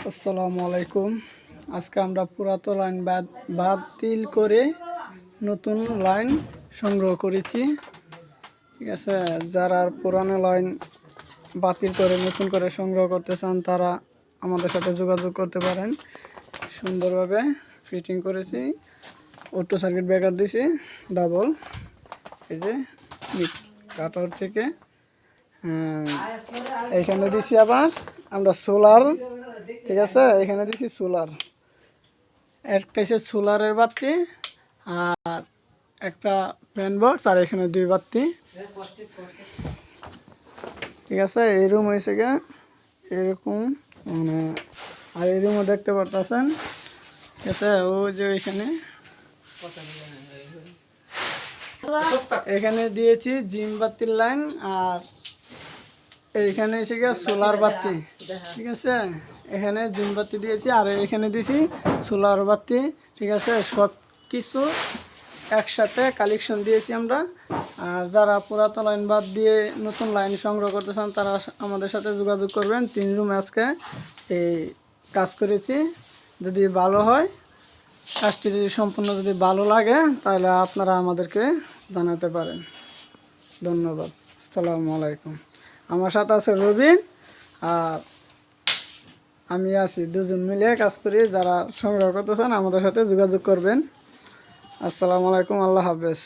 আসসালামু আলাইকুম। আজকে আমরা পুরাতন লাইন বাতিল করে নতুন লাইন সংগ্রহ করেছি। ঠিক আছে, যারা পুরানো লাইন বাতিল করে নতুন করে সংগ্রহ করতে চান তারা আমাদের সাথে যোগাযোগ করতে পারেন। সুন্দরভাবে ফিটিং করেছি, অটো সার্কিট ব্রেকার দিছি ডাবল, এই যে কাটার থেকে এইখানে দিছি আবার আমরা সোলার। ঠিক আছে, এখানে দিছি সোলার, একটা হচ্ছে সোলারের বাতি আর একটা ফ্যান বক্স, আর এখানে দুই বাতি। ঠিক আছে, এই রুম হয়েছে গা এরকম, মানে আর এই রুমও দেখতে পারতেছেন। ঠিক আছে, ও যে এখানে এখানে দিয়েছি জিম বাতির লাইন, আর এইখানে এসে গিয়ে সোলার বাতি। ঠিক আছে, এখানে জিম বাতি দিয়েছি আর এখানে দিয়েছি সোলার বাতি। ঠিক আছে, সব কিছু একসাথে কালেকশন দিয়েছি আমরা। আর যারা পুরাতন লাইন বাদ দিয়ে নতুন লাইন সংগ্রহ করতে চান তারা আমাদের সাথে যোগাযোগ করবেন। 3 রুম আজকে এই কাজ করেছি। যদি ভালো হয়, কাজটি যদি সম্পূর্ণ যদি ভালো লাগে তাহলে আপনারা আমাদেরকে জানাতে পারেন। ধন্যবাদ। আসসালামু আলাইকুম। আমার সাথে আছে রবিন আর আমি আছি, দুজন মিলে কাজ করি। যারা সংগ্রহ করতে চান আমাদের সাথে যোগাযোগ করবেন। আসসালামু আলাইকুম, আল্লাহ হাফেজ।